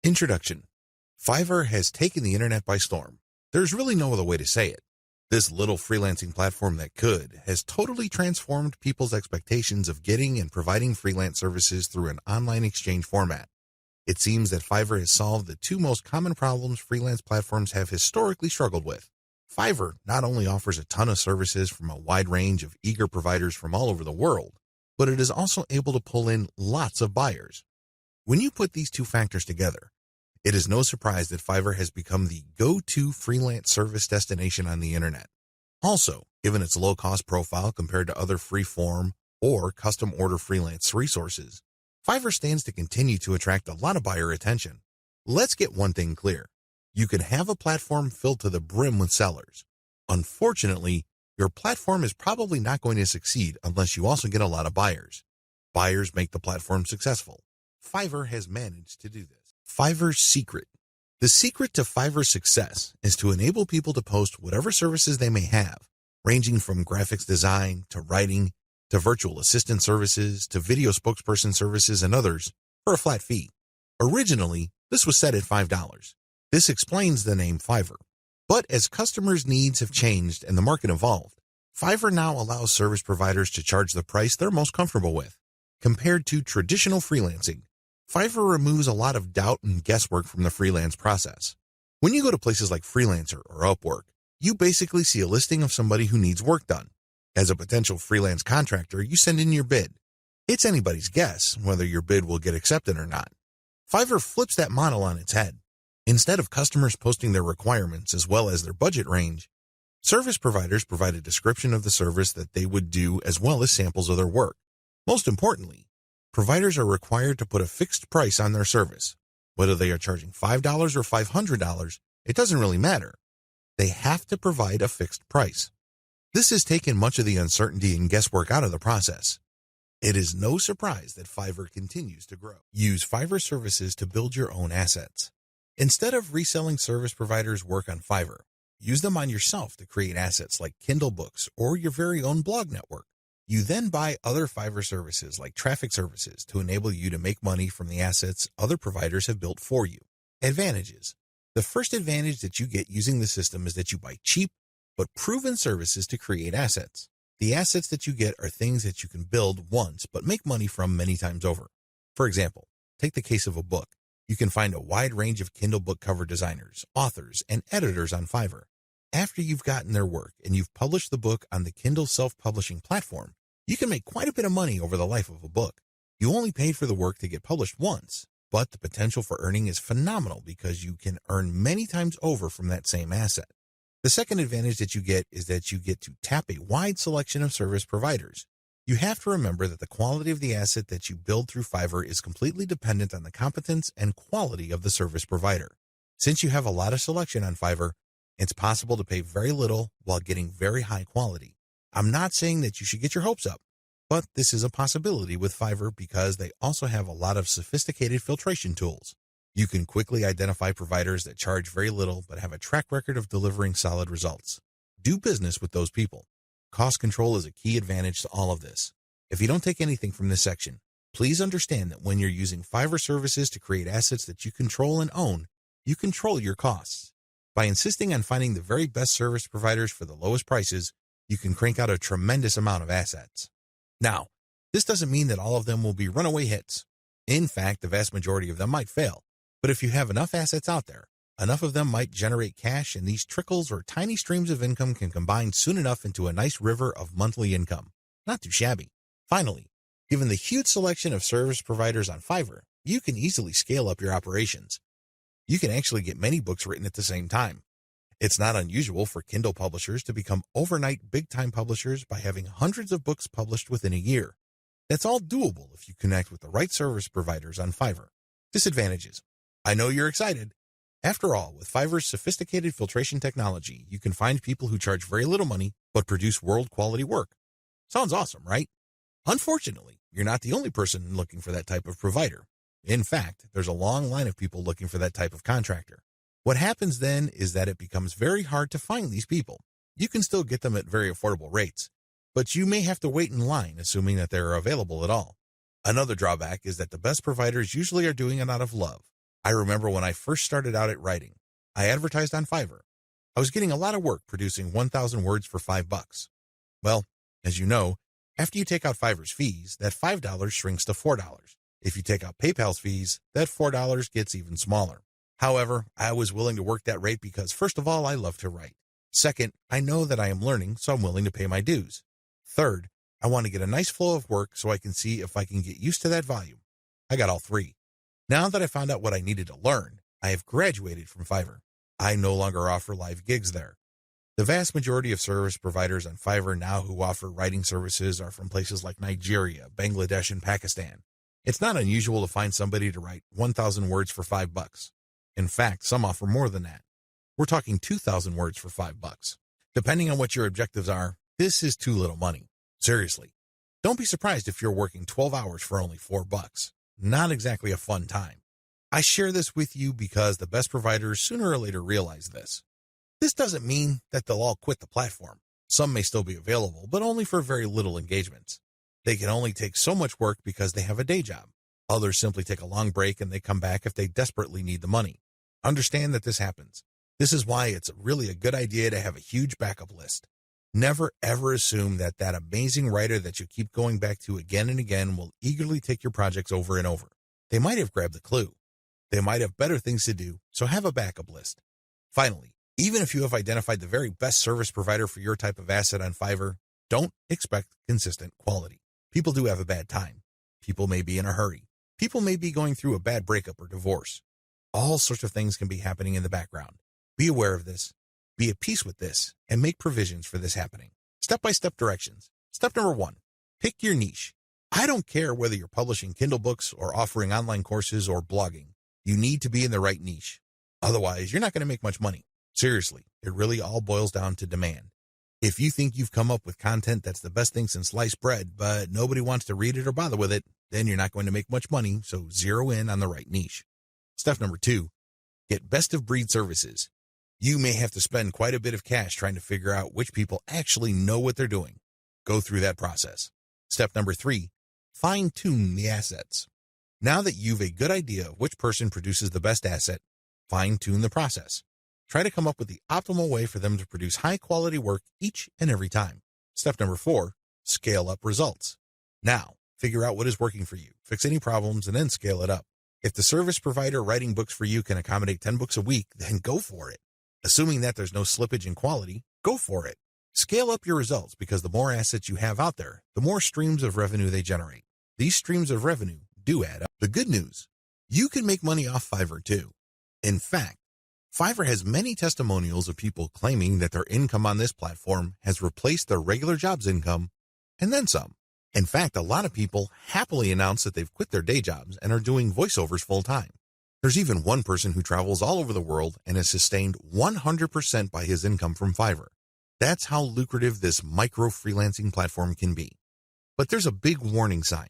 Introduction. Fiverr has taken the internet by storm. There's really no other way to say it. This little freelancing platform that could has totally transformed people's expectations of getting and providing freelance services through an online exchange format. It seems that Fiverr has solved the two most common problems freelance platforms have historically struggled with. Fiverr not only offers a ton of services from a wide range of eager providers from all over the world, but it is also able to pull in lots of buyers. When you put these two factors together, it is no surprise that Fiverr has become the go-to freelance service destination on the internet. Also, given its low-cost profile compared to other free-form or custom-order freelance resources, Fiverr stands to continue to attract a lot of buyer attention. Let's get one thing clear. You can have a platform filled to the brim with sellers. Unfortunately, your platform is probably not going to succeed unless you also get a lot of buyers. Buyers make the platform successful. Fiverr has managed to do this. Fiverr's secret. The secret to Fiverr's success is to enable people to post whatever services they may have, ranging from graphics design to writing to virtual assistant services to video spokesperson services and others, for a flat fee. Originally, this was set at $5. This explains the name Fiverr. But as customers' needs have changed and the market evolved, Fiverr now allows service providers to charge the price they're most comfortable with. Compared to traditional freelancing, Fiverr removes a lot of doubt and guesswork from the freelance process. When you go to places like Freelancer or Upwork, you basically see a listing of somebody who needs work done. As a potential freelance contractor, you send in your bid. It's anybody's guess whether your bid will get accepted or not. Fiverr flips that model on its head. Instead of customers posting their requirements as well as their budget range, service providers provide a description of the service that they would do as well as samples of their work. Most importantly, providers are required to put a fixed price on their service. Whether they are charging $5 or $500, it doesn't really matter. They have to provide a fixed price. This has taken much of the uncertainty and guesswork out of the process. It is no surprise that Fiverr continues to grow. Use Fiverr services to build your own assets. Instead of reselling service providers' work on Fiverr, use them on yourself to create assets like Kindle books or your very own blog network. You then buy other Fiverr services like traffic services to enable you to make money from the assets other providers have built for you. Advantages. The first advantage that you get using the system is that you buy cheap but proven services to create assets. The assets that you get are things that you can build once but make money from many times over. For example, take the case of a book. You can find a wide range of Kindle book cover designers, authors, and editors on Fiverr. After you've gotten their work and you've published the book on the Kindle self-publishing platform, you can make quite a bit of money over the life of a book. You only paid for the work to get published once, but the potential for earning is phenomenal because you can earn many times over from that same asset. The second advantage that you get is that you get to tap a wide selection of service providers. You have to remember that the quality of the asset that you build through Fiverr is completely dependent on the competence and quality of the service provider. Since you have a lot of selection on Fiverr, it's possible to pay very little while getting very high quality. I'm not saying that you should get your hopes up, but this is a possibility with Fiverr because they also have a lot of sophisticated filtration tools. You can quickly identify providers that charge very little but have a track record of delivering solid results. Do business with those people. Cost control is a key advantage to all of this. If you don't take anything from this section, please understand that when you're using Fiverr services to create assets that you control and own, you control your costs. By insisting on finding the very best service providers for the lowest prices, you can crank out a tremendous amount of assets. Now, this doesn't mean that all of them will be runaway hits. In fact, the vast majority of them might fail. But if you have enough assets out there, enough of them might generate cash, and these trickles or tiny streams of income can combine soon enough into a nice river of monthly income. Not too shabby. Finally, given the huge selection of service providers on Fiverr, you can easily scale up your operations. You can actually get many books written at the same time. It's not unusual for Kindle publishers to become overnight big-time publishers by having hundreds of books published within a year. That's all doable if you connect with the right service providers on Fiverr. Disadvantages. I know you're excited. After all, with Fiverr's sophisticated filtration technology, you can find people who charge very little money but produce world-quality work. Sounds awesome, right? Unfortunately, you're not the only person looking for that type of provider. In fact, there's a long line of people looking for that type of contractor. What happens then is that it becomes very hard to find these people. You can still get them at very affordable rates, but you may have to wait in line assuming that they are available at all. Another drawback is that the best providers usually are doing it out of love. I remember when I first started out at writing, I advertised on Fiverr. I was getting a lot of work producing 1,000 words for $5. Well, as you know, after you take out Fiverr's fees, that $5 shrinks to $4. If you take out PayPal's fees, that $4 gets even smaller. However, I was willing to work that rate because, first of all, I love to write. Second, I know that I am learning, so I'm willing to pay my dues. Third, I want to get a nice flow of work so I can see if I can get used to that volume. I got all three. Now that I found out what I needed to learn, I have graduated from Fiverr. I no longer offer live gigs there. The vast majority of service providers on Fiverr now who offer writing services are from places like Nigeria, Bangladesh, and Pakistan. It's not unusual to find somebody to write 1,000 words for $5. In fact, some offer more than that. We're talking 2,000 words for $5. Depending on what your objectives are, this is too little money. Seriously. Don't be surprised if you're working 12 hours for only $4. Not exactly a fun time. I share this with you because the best providers sooner or later realize this. This doesn't mean that they'll all quit the platform. Some may still be available, but only for very little engagements. They can only take so much work because they have a day job. Others simply take a long break and they come back if they desperately need the money. Understand that this happens. This is why it's really a good idea to have a huge backup list. Never ever assume that that amazing writer that you keep going back to again and again will eagerly take your projects over and over. They might have grabbed the clue. They might have better things to do, so have a backup list. Finally, even if you have identified the very best service provider for your type of asset on Fiverr, don't expect consistent quality. People do have a bad time. People may be in a hurry. People may be going through a bad breakup or divorce. All sorts of things can be happening in the background. Be aware of this, be at peace with this, and make provisions for this happening. Step-by-step directions. Step number 1, pick your niche. I don't care whether you're publishing Kindle books or offering online courses or blogging. You need to be in the right niche. Otherwise, you're not going to make much money. Seriously, it really all boils down to demand. If you think you've come up with content that's the best thing since sliced bread, but nobody wants to read it or bother with it, then you're not going to make much money, so zero in on the right niche. Step number 2, get best-of-breed services. You may have to spend quite a bit of cash trying to figure out which people actually know what they're doing. Go through that process. Step number 3, fine-tune the assets. Now that you've a good idea of which person produces the best asset, fine-tune the process. Try to come up with the optimal way for them to produce high-quality work each and every time. Step number 4, scale up results. Now, figure out what is working for you, fix any problems, and then scale it up. If the service provider writing books for you can accommodate 10 books a week, then go for it. Assuming that there's no slippage in quality, go for it. Scale up your results because the more assets you have out there, the more streams of revenue they generate. These streams of revenue do add up. The good news, you can make money off Fiverr too. In fact, Fiverr has many testimonials of people claiming that their income on this platform has replaced their regular job's income and then some. In fact, a lot of people happily announce that they've quit their day jobs and are doing voiceovers full time. There's even one person who travels all over the world and is sustained 100% by his income from Fiverr. That's how lucrative this micro freelancing platform can be. But there's a big warning sign.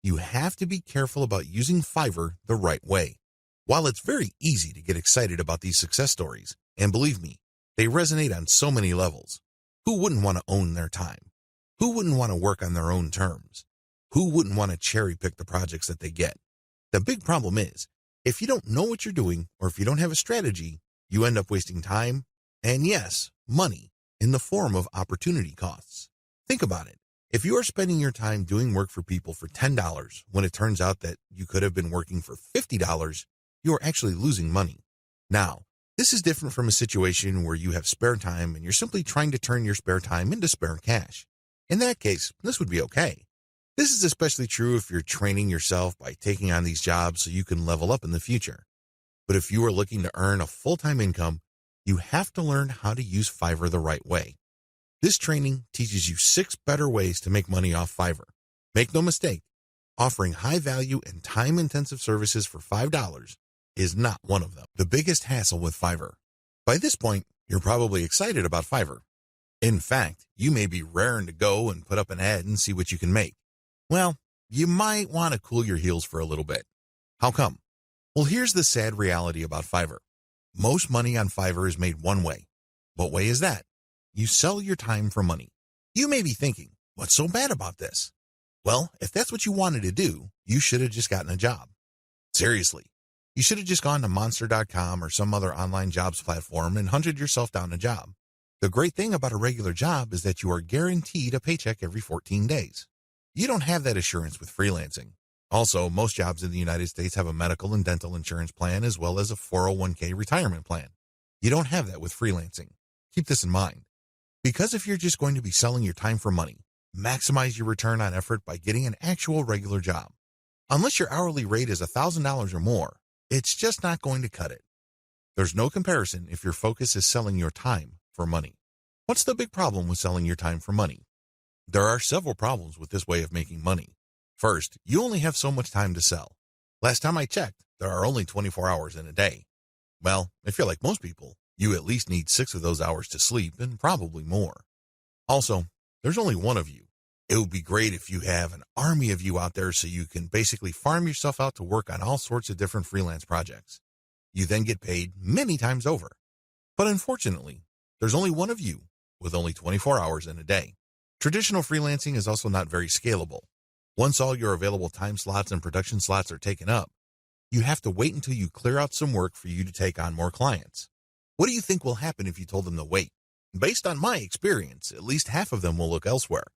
You have to be careful about using Fiverr the right way. While it's very easy to get excited about these success stories, and believe me, they resonate on so many levels. Who wouldn't want to own their time? Who wouldn't want to work on their own terms? Who wouldn't want to cherry pick the projects that they get? The big problem is, if you don't know what you're doing or if you don't have a strategy, you end up wasting time and, yes, money in the form of opportunity costs. Think about it. If you are spending your time doing work for people for $10 when it turns out that you could have been working for $50, you are actually losing money. Now, this is different from a situation where you have spare time and you're simply trying to turn your spare time into spare cash. In that case, this would be okay. This is especially true if you're training yourself by taking on these jobs so you can level up in the future. But if you are looking to earn a full-time income, you have to learn how to use Fiverr the right way. This training teaches you 6 better ways to make money off Fiverr. Make no mistake, offering high-value and time-intensive services for $5 is not one of them. The biggest hassle with Fiverr. By this point, you're probably excited about Fiverr. In fact, you may be raring to go and put up an ad and see what you can make. Well, you might want to cool your heels for a little bit. How come? Well, here's the sad reality about Fiverr. Most money on Fiverr is made one way. What way is that? You sell your time for money. You may be thinking, what's so bad about this? Well, if that's what you wanted to do, you should have just gotten a job. Seriously. You should have just gone to monster.com or some other online jobs platform and hunted yourself down a job. The great thing about a regular job is that you are guaranteed a paycheck every 14 days. You don't have that assurance with freelancing. Also, most jobs in the United States have a medical and dental insurance plan as well as a 401k retirement plan. You don't have that with freelancing. Keep this in mind. Because if you're just going to be selling your time for money, maximize your return on effort by getting an actual regular job. Unless your hourly rate is $1,000 or more, it's just not going to cut it. There's no comparison if your focus is selling your time for money. What's the big problem with selling your time for money? There are several problems with this way of making money. First, you only have so much time to sell. Last time I checked, there are only 24 hours in a day. Well, if you're like most people, you at least need 6 of those hours to sleep and probably more. Also, there's only one of you. It would be great if you have an army of you out there so you can basically farm yourself out to work on all sorts of different freelance projects. You then get paid many times over. But unfortunately, there's only one of you with only 24 hours in a day. Traditional freelancing is also not very scalable. Once all your available time slots and production slots are taken up, you have to wait until you clear out some work for you to take on more clients. What do you think will happen if you told them to wait? Based on my experience, at least half of them will look elsewhere.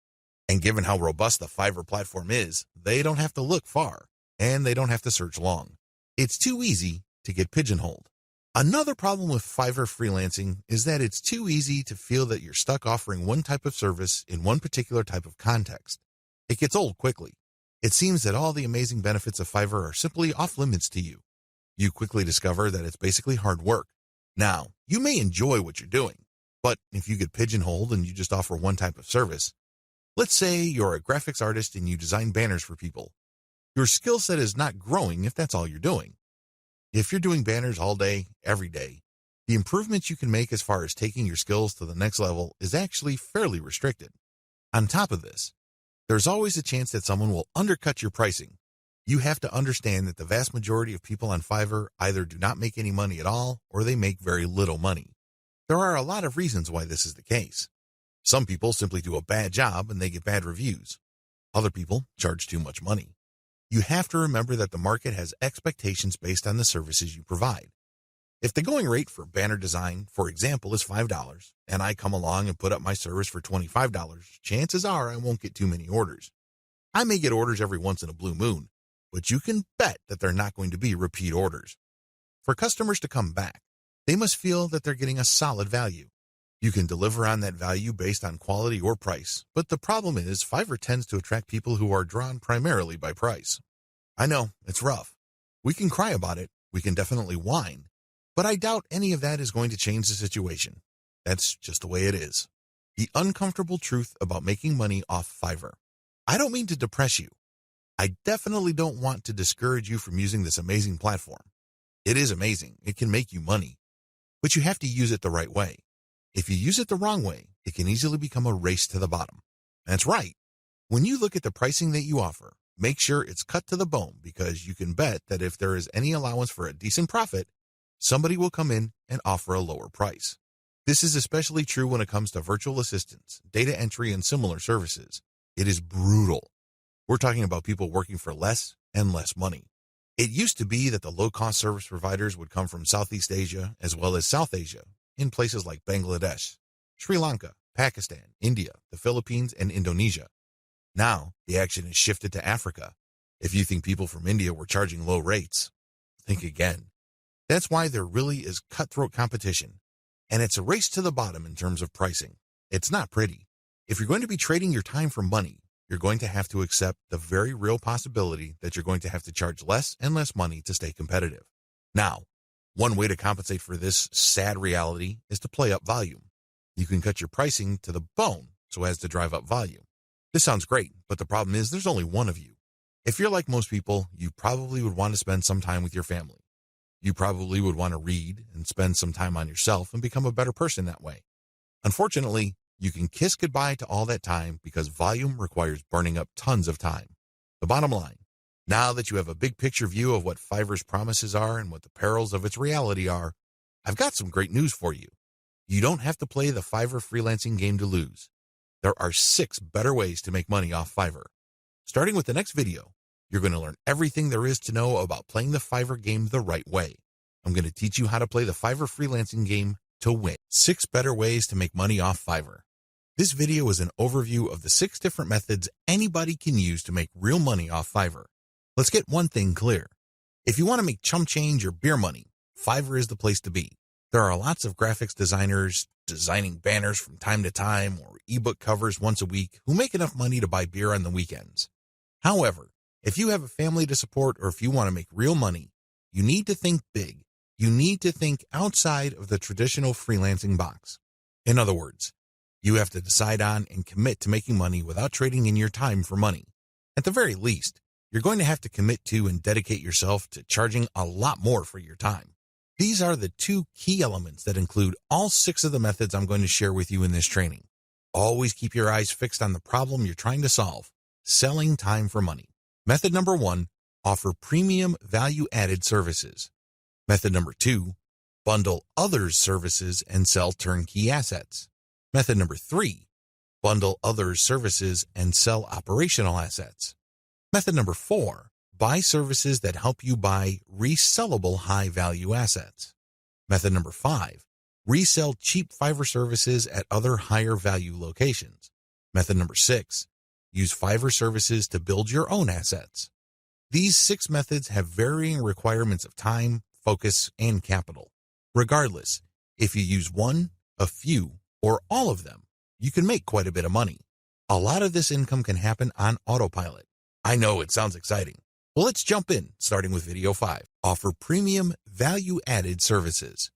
And given how robust the Fiverr platform is, they don't have to look far, and they don't have to search long. It's too easy to get pigeonholed. Another problem with Fiverr freelancing is that it's too easy to feel that you're stuck offering one type of service in one particular type of context. It gets old quickly. It seems that all the amazing benefits of Fiverr are simply off limits to you. You quickly discover that it's basically hard work. Now, you may enjoy what you're doing, but if you get pigeonholed and you just offer one type of service, let's say you're a graphics artist and you design banners for people, your skill set is not growing if that's all you're doing. If you're doing banners all day, every day, the improvements you can make as far as taking your skills to the next level is actually fairly restricted. On top of this, there's always a chance that someone will undercut your pricing. You have to understand that the vast majority of people on Fiverr either do not make any money at all or they make very little money. There are a lot of reasons why this is the case. Some people simply do a bad job and they get bad reviews. Other people charge too much money. You have to remember that the market has expectations based on the services you provide. If the going rate for banner design, for example, is $5, and I come along and put up my service for $25, chances are I won't get too many orders. I may get orders every once in a blue moon, but you can bet that they're not going to be repeat orders. For customers to come back, they must feel that they're getting a solid value. You can deliver on that value based on quality or price, but the problem is Fiverr tends to attract people who are drawn primarily by price. I know, it's rough. We can cry about it, we can definitely whine, but I doubt any of that is going to change the situation. That's just the way it is. The uncomfortable truth about making money off Fiverr. I don't mean to depress you. I definitely don't want to discourage you from using this amazing platform. It is amazing. It can make you money, but you have to use it the right way. If you use it the wrong way, it can easily become a race to the bottom. That's right. When you look at the pricing that you offer, make sure it's cut to the bone because you can bet that if there is any allowance for a decent profit, somebody will come in and offer a lower price. This is especially true when it comes to virtual assistants, data entry, and similar services. It is brutal. We're talking about people working for less and less money. It used to be that the low-cost service providers would come from Southeast Asia as well as South Asia, in places like Bangladesh, Sri Lanka, Pakistan, India, the Philippines, and Indonesia. Now, the action has shifted to Africa. If you think people from India were charging low rates, think again. That's why there really is cutthroat competition, and it's a race to the bottom in terms of pricing. It's not pretty. If you're going to be trading your time for money, you're going to have to accept the very real possibility that you're going to have to charge less and less money to stay competitive. Now, one way to compensate for this sad reality is to play up volume. You can cut your pricing to the bone so as to drive up volume. This sounds great, but the problem is there's only one of you. If you're like most people, you probably would want to spend some time with your family. You probably would want to read and spend some time on yourself and become a better person that way. Unfortunately, you can kiss goodbye to all that time because volume requires burning up tons of time. The bottom line, now that you have a big picture view of what Fiverr's promises are and what the perils of its reality are, I've got some great news for you. You don't have to play the Fiverr freelancing game to lose. There are 6 better ways to make money off Fiverr. Starting with the next video, You're going to learn everything there is to know about playing the Fiverr game the right way. I'm going to teach you how to play the Fiverr freelancing game to win. 6 better ways to make money off Fiverr. This video is an overview of the 6 different methods anybody can use to make real money off Fiverr. Let's get one thing clear. If you want to make chump change or beer money, Fiverr is the place to be. There are lots of graphics designers designing banners from time to time or ebook covers once a week who make enough money to buy beer on the weekends. However, if you have a family to support or if you want to make real money, you need to think big. You need to think outside of the traditional freelancing box. In other words, you have to decide on and commit to making money without trading in your time for money. At the very least, you're going to have to commit to and dedicate yourself to charging a lot more for your time. These are the 2 key elements that include all 6 of the methods I'm going to share with you in this training. Always keep your eyes fixed on the problem you're trying to solve, selling time for money. Method number 1, offer premium value-added services. Method number 2, bundle others' services and sell turnkey assets. Method number 3, bundle others' services and sell operational assets. Method number 4, buy services that help you buy resellable high-value assets. Method number 5, resell cheap Fiverr services at other higher-value locations. Method number 6, use Fiverr services to build your own assets. These 6 methods have varying requirements of time, focus, and capital. Regardless, if you use one, a few, or all of them, you can make quite a bit of money. A lot of this income can happen on autopilot. I know it sounds exciting. Well, let's jump in, starting with video 5. Offer premium value-added services.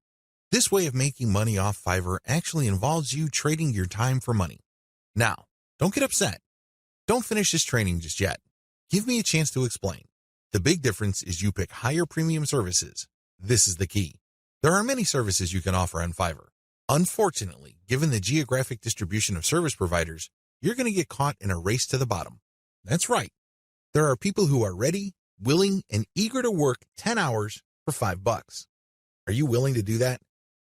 This way of making money off Fiverr actually involves you trading your time for money. Now, don't get upset. Don't finish this training just yet. Give me a chance to explain. The big difference is you pick higher premium services. This is the key. There are many services you can offer on Fiverr. Unfortunately, given the geographic distribution of service providers, you're going to get caught in a race to the bottom. That's right. There are people who are ready, willing, and eager to work 10 hours for $5. Are you willing to do that?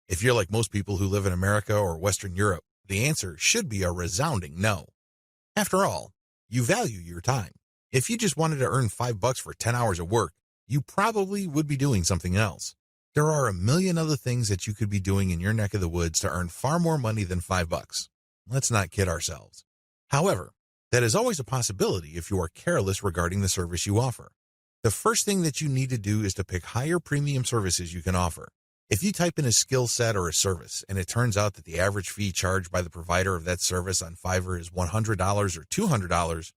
If you're like most people who live in America or Western Europe, the answer should be a resounding no. After all, you value your time. If you just wanted to earn $5 for 10 hours of work, you probably would be doing something else. There are a million other things that you could be doing in your neck of the woods to earn far more money than $5. Let's not kid ourselves. However, that is always a possibility if you are careless regarding the service you offer. The first thing that you need to do is to pick higher premium services you can offer. If you type in a skill set or a service and it turns out that the average fee charged by the provider of that service on Fiverr is $100 or $200,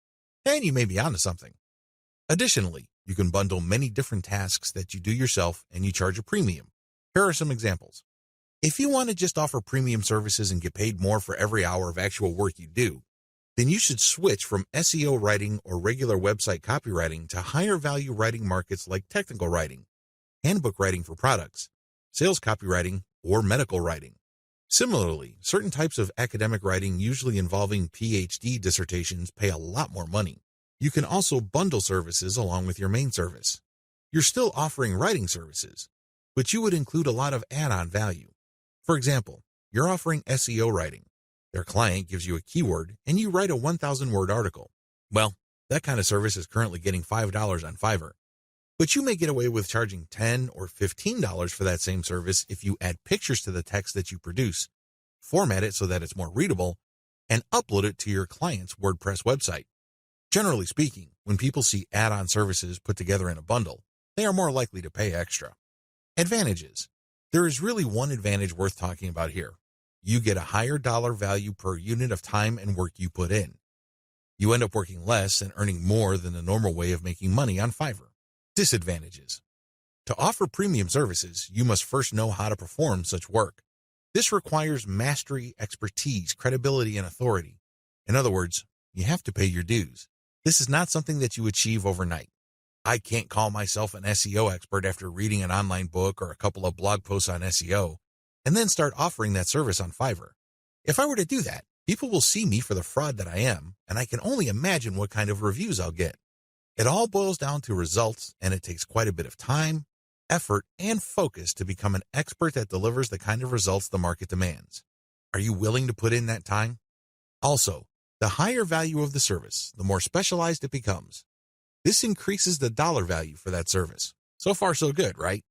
then you may be onto something. Additionally, you can bundle many different tasks that you do yourself and you charge a premium. Here are some examples. If you want to just offer premium services and get paid more for every hour of actual work you do, then you should switch from SEO writing or regular website copywriting to higher value writing markets like technical writing, handbook writing for products, sales copywriting, or medical writing. Similarly, certain types of academic writing usually involving PhD dissertations pay a lot more money. You can also bundle services along with your main service. You're still offering writing services, but you would include a lot of add-on value. For example, you're offering SEO writing. Their client gives you a keyword and you write a 1,000-word article. Well, that kind of service is currently getting $5 on Fiverr. But you may get away with charging $10 or $15 for that same service if you add pictures to the text that you produce, format it so that it's more readable, and upload it to your client's WordPress website. Generally speaking, when people see add-on services put together in a bundle, they are more likely to pay extra. Advantages. There is really one advantage worth talking about here. You get a higher dollar value per unit of time and work you put in. You end up working less and earning more than the normal way of making money on Fiverr. Disadvantages. To offer premium services, you must first know how to perform such work. This requires mastery, expertise, credibility, and authority. In other words, you have to pay your dues. This is not something that you achieve overnight. I can't call myself an SEO expert after reading an online book or a couple of blog posts on SEO and then start offering that service on Fiverr. If I were to do that, people will see me for the fraud that I am, and I can only imagine what kind of reviews I'll get. It all boils down to results, and it takes quite a bit of time, effort, and focus to become an expert that delivers the kind of results the market demands. Are you willing to put in that time? Also, the higher value of the service, the more specialized it becomes. This increases the dollar value for that service. So far, so good, right?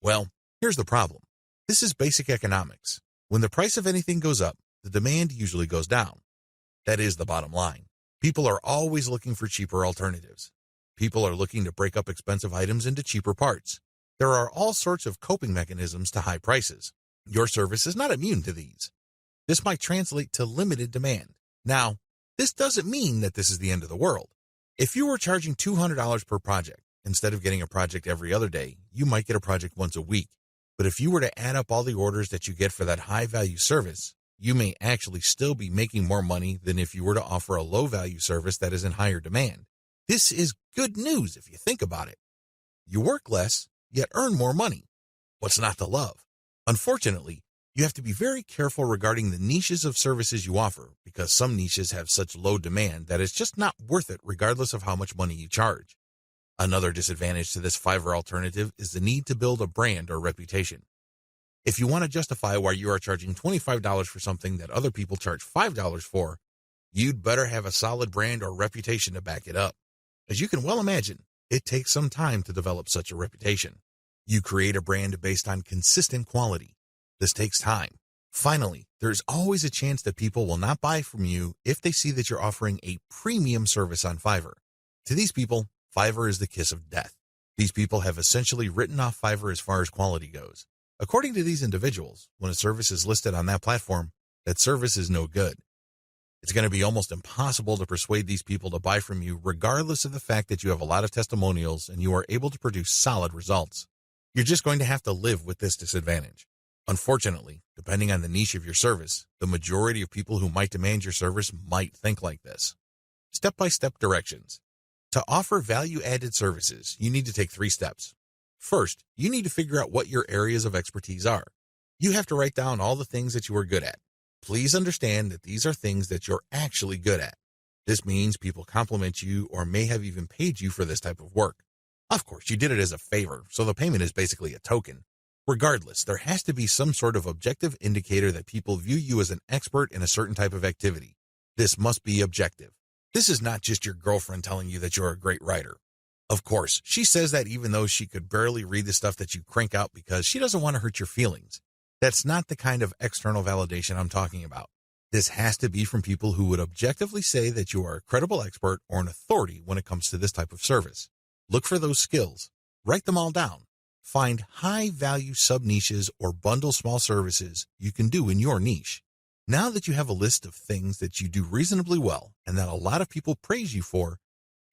Well, here's the problem. This is basic economics. When the price of anything goes up, the demand usually goes down. That is the bottom line. People are always looking for cheaper alternatives. People are looking to break up expensive items into cheaper parts. There are all sorts of coping mechanisms to high prices. Your service is not immune to these. This might translate to limited demand. Now, this doesn't mean that this is the end of the world. If you were charging $200 per project, instead of getting a project every other day, you might get a project once a week. But if you were to add up all the orders that you get for that high-value service, you may actually still be making more money than if you were to offer a low-value service that is in higher demand. This is good news if you think about it. You work less, yet earn more money. What's not to love? Unfortunately, you have to be very careful regarding the niches of services you offer because some niches have such low demand that it's just not worth it regardless of how much money you charge. Another disadvantage to this Fiverr alternative is the need to build a brand or reputation. If you want to justify why you are charging $25 for something that other people charge $5 for, you'd better have a solid brand or reputation to back it up. As you can well imagine, it takes some time to develop such a reputation. You create a brand based on consistent quality. This takes time. Finally, there's always a chance that people will not buy from you if they see that you're offering a premium service on Fiverr. To these people, Fiverr is the kiss of death. These people have essentially written off Fiverr as far as quality goes. According to these individuals, when a service is listed on that platform, that service is no good. It's going to be almost impossible to persuade these people to buy from you regardless of the fact that you have a lot of testimonials and you are able to produce solid results. You're just going to have to live with this disadvantage. Unfortunately, depending on the niche of your service, the majority of people who might demand your service might think like this. Step-by-step directions. To offer value-added services, you need to take 3 steps. First, you need to figure out what your areas of expertise are. You have to write down all the things that you are good at. Please understand that these are things that you're actually good at. This means people compliment you or may have even paid you for this type of work. Of course, you did it as a favor, so the payment is basically a token. Regardless, there has to be some sort of objective indicator that people view you as an expert in a certain type of activity. This must be objective. This is not just your girlfriend telling you that you're a great writer. Of course, she says that even though she could barely read the stuff that you crank out because she doesn't want to hurt your feelings. That's not the kind of external validation I'm talking about. This has to be from people who would objectively say that you are a credible expert or an authority when it comes to this type of service. Look for those skills. Write them all down. Find high-value sub-niches or bundle small services you can do in your niche. Now that you have a list of things that you do reasonably well and that a lot of people praise you for,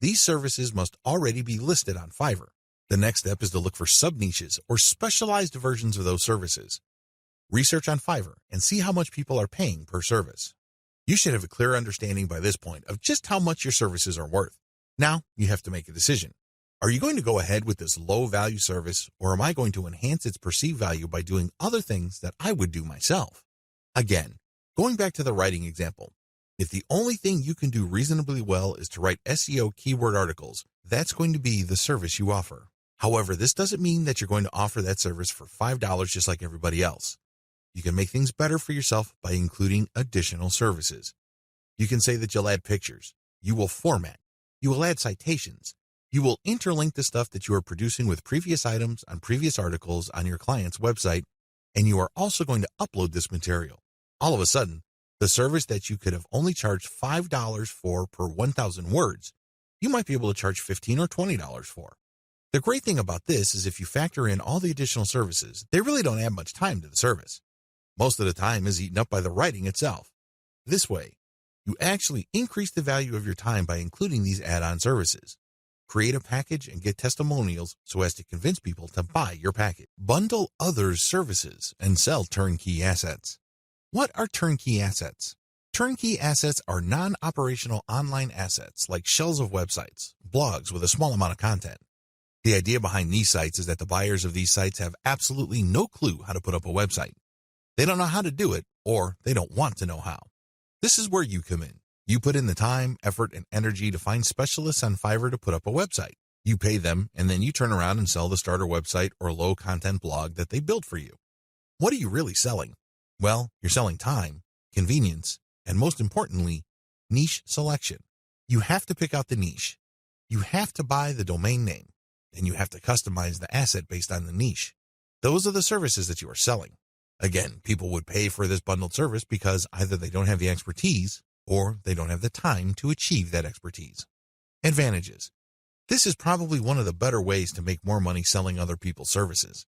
these services must already be listed on Fiverr. The next step is to look for sub-niches or specialized versions of those services. Research on Fiverr and see how much people are paying per service. You should have a clear understanding by this point of just how much your services are worth. Now, you have to make a decision. Are you going to go ahead with this low-value service, or am I going to enhance its perceived value by doing other things that I would do myself? Again, going back to the writing example, if the only thing you can do reasonably well is to write SEO keyword articles, that's going to be the service you offer. However, this doesn't mean that you're going to offer that service for $5 just like everybody else. You can make things better for yourself by including additional services. You can say that you'll add pictures. You will format. You will add citations. You will interlink the stuff that you are producing with previous items on previous articles on your client's website, and you are also going to upload this material. All of a sudden, the service that you could have only charged $5 for per 1,000 words, you might be able to charge $15 or $20 for. The great thing about this is if you factor in all the additional services, they really don't add much time to the service. Most of the time is eaten up by the writing itself. This way, you actually increase the value of your time by including these add-on services. Create a package and get testimonials so as to convince people to buy your package. Bundle others' services and sell turnkey assets. What are turnkey assets? Turnkey assets are non-operational online assets like shells of websites, blogs with a small amount of content. The idea behind these sites is that the buyers of these sites have absolutely no clue how to put up a website. They don't know how to do it, or they don't want to know how. This is where you come in. You put in the time, effort, and energy to find specialists on Fiverr to put up a website. You pay them, and then you turn around and sell the starter website or low-content blog that they built for you. What are you really selling? Well, you're selling time, convenience, and most importantly, niche selection. You have to pick out the niche. You have to buy the domain name, and you have to customize the asset based on the niche. Those are the services that you are selling. Again, people would pay for this bundled service because either they don't have the expertise or they don't have the time to achieve that expertise. Advantages. This is probably one of the better ways to make more money selling other people's services.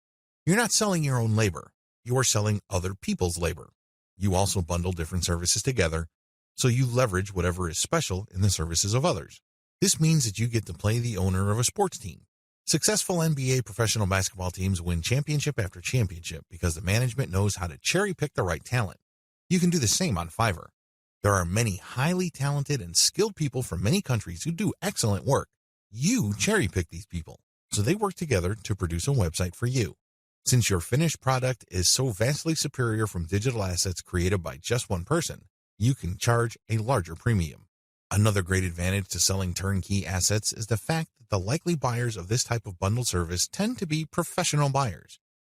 You're not selling your own labor. You are selling other people's labor. You also bundle different services together, so you leverage whatever is special in the services of others. This means that you get to play the owner of a sports team. Successful NBA professional basketball teams win championship after championship because the management knows how to cherry-pick the right talent. You can do the same on Fiverr. There are many highly talented and skilled people from many countries who do excellent work. You cherry-pick these people, so they work together to produce a website for you. Since your finished product is so vastly superior from digital assets created by just one person, you can charge a larger premium. Another great advantage to selling turnkey assets is the fact that the likely buyers of this type of bundle service tend to be professional buyers.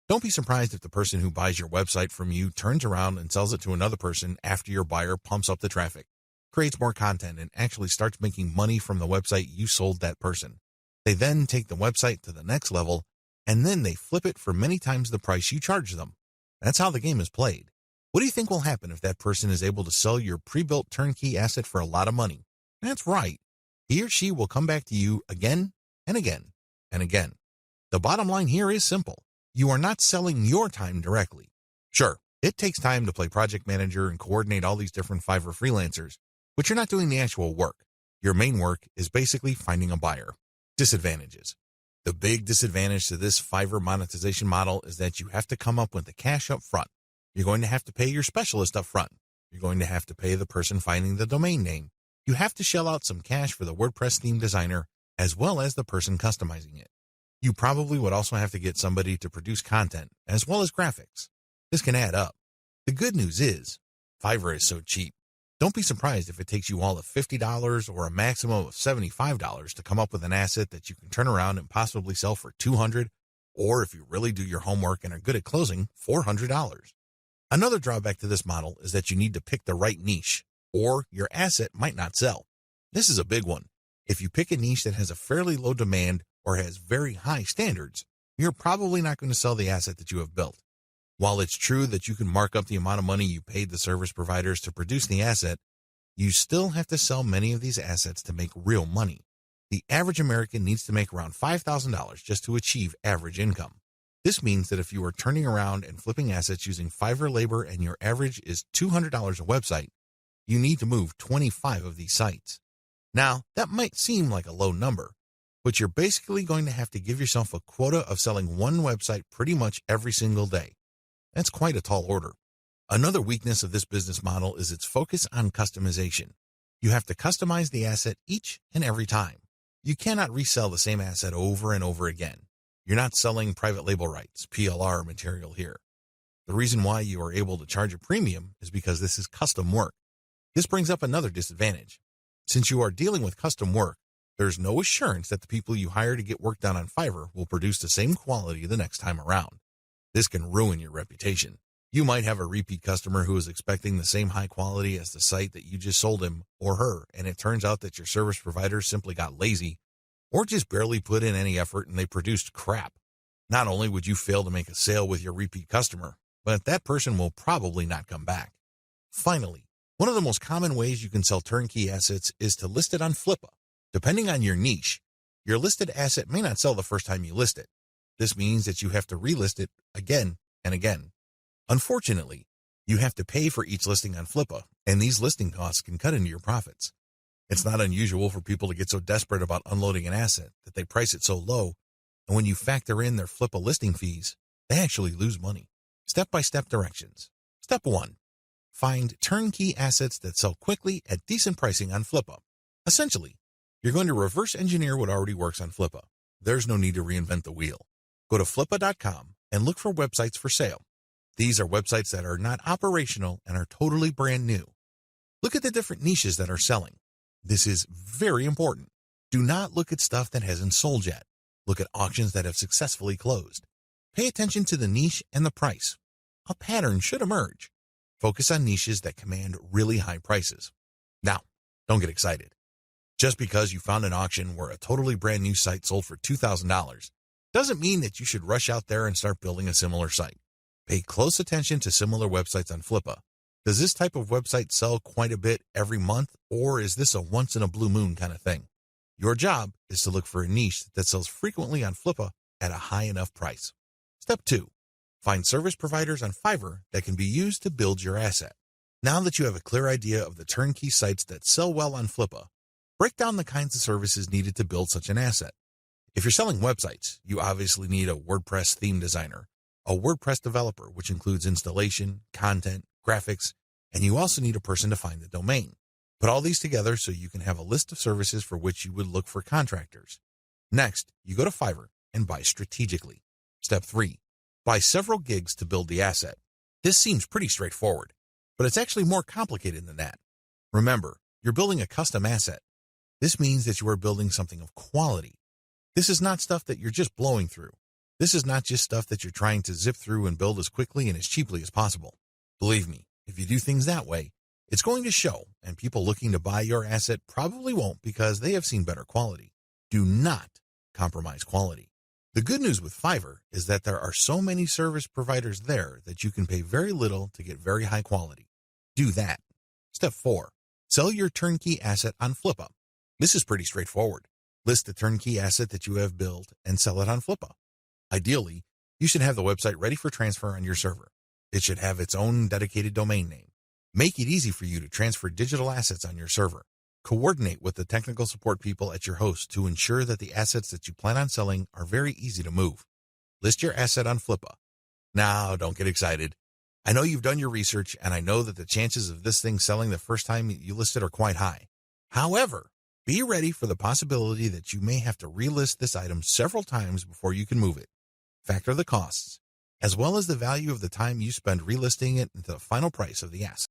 Don't be surprised if the person who buys your website from you turns around and sells it to another person after your buyer pumps up the traffic, creates more content, and actually starts making money from the website you sold that person. They then take the website to the next level, and then they flip it for many times the price you charge them. That's how the game is played. What do you think will happen if that person is able to sell your pre-built turnkey asset for a lot of money? That's right. He or she will come back to you again and again and again. The bottom line here is simple. You are not selling your time directly. Sure, it takes time to play project manager and coordinate all these different Fiverr freelancers, but you're not doing the actual work. Your main work is basically finding a buyer. Disadvantages. The big disadvantage to this Fiverr monetization model is that you have to come up with the cash up front. You're going to have to pay your specialist up front. You're going to have to pay the person finding the domain name. You have to shell out some cash for the WordPress theme designer, as well as the person customizing it. You probably would also have to get somebody to produce content, as well as graphics. This can add up. The good news is, Fiverr is so cheap. Don't be surprised if it takes you all of $50 or a maximum of $75 to come up with an asset that you can turn around and possibly sell for $200, or if you really do your homework and are good at closing, $400. Another drawback to this model is that you need to pick the right niche, or your asset might not sell. This is a big one. If you pick a niche that has a fairly low demand or has very high standards, you're probably not going to sell the asset that you have built. While it's true that you can mark up the amount of money you paid the service providers to produce the asset, you still have to sell many of these assets to make real money. The average American needs to make around $5,000 just to achieve average income. This means that if you are turning around and flipping assets using Fiverr labor and your average is $200 a website, you need to move 25 of these sites. Now, that might seem like a low number, but you're basically going to have to give yourself a quota of selling one website pretty much every single day. That's quite a tall order. Another weakness of this business model is its focus on customization. You have to customize the asset each and every time. You cannot resell the same asset over and over again. You're not selling private label rights, PLR material here. The reason why you are able to charge a premium is because this is custom work. This brings up another disadvantage. Since you are dealing with custom work, there's no assurance that the people you hire to get work done on Fiverr will produce the same quality the next time around. This can ruin your reputation. You might have a repeat customer who is expecting the same high quality as the site that you just sold him or her, and it turns out that your service provider simply got lazy or just barely put in any effort and they produced crap. Not only would you fail to make a sale with your repeat customer, but that person will probably not come back. Finally, one of the most common ways you can sell turnkey assets is to list it on Flippa. Depending on your niche, your listed asset may not sell the first time you list it. This means that you have to relist it again and again. Unfortunately, you have to pay for each listing on Flippa, and these listing costs can cut into your profits. It's not unusual for people to get so desperate about unloading an asset that they price it so low, and when you factor in their Flippa listing fees, they actually lose money. Step-by-step directions. Step 1. Find turnkey assets that sell quickly at decent pricing on Flippa. Essentially, you're going to reverse engineer what already works on Flippa. There's no need to reinvent the wheel. Go to flippa.com and look for websites for sale. These are websites that are not operational and are totally brand new. Look at the different niches that are selling. This is very important. Do not look at stuff that hasn't sold yet. Look at auctions that have successfully closed. Pay attention to the niche and the price. A pattern should emerge. Focus on niches that command really high prices. Now, don't get excited. Just because you found an auction where a totally brand new site sold for $2,000 doesn't mean that you should rush out there and start building a similar site. Pay close attention to similar websites on Flippa. Does this type of website sell quite a bit every month, or is this a once-in-a-blue moon kind of thing? Your job is to look for a niche that sells frequently on Flippa at a high enough price. Step 2. Find service providers on Fiverr that can be used to build your asset. Now that you have a clear idea of the turnkey sites that sell well on Flippa, break down the kinds of services needed to build such an asset. If you're selling websites, you obviously need a WordPress theme designer, a WordPress developer, which includes installation, content, graphics, and you also need a person to find the domain. Put all these together so you can have a list of services for which you would look for contractors. Next, you go to Fiverr and buy strategically. Step 3. Buy several gigs to build the asset. This seems pretty straightforward, but it's actually more complicated than that. Remember, you're building a custom asset. This means that you are building something of quality. This is not stuff that you're just blowing through. This is not just stuff that you're trying to zip through and build as quickly and as cheaply as possible. Believe me, if you do things that way, it's going to show, and people looking to buy your asset probably won't because they have seen better quality. Do not compromise quality. The good news with Fiverr is that there are so many service providers there that you can pay very little to get very high quality. Do that. Step 4. Sell your turnkey asset on Flippa. This is pretty straightforward. List the turnkey asset that you have built and sell it on Flippa. Ideally, you should have the website ready for transfer on your server. It should have its own dedicated domain name. Make it easy for you to transfer digital assets on your server. Coordinate with the technical support people at your host to ensure that the assets that you plan on selling are very easy to move. List your asset on Flippa. Now, don't get excited. I know you've done your research, and I know that the chances of this thing selling the first time you list it are quite high. However, be ready for the possibility that you may have to relist this item several times before you can move it. Factor the costs, as well as the value of the time you spend relisting it into the final price of the asset.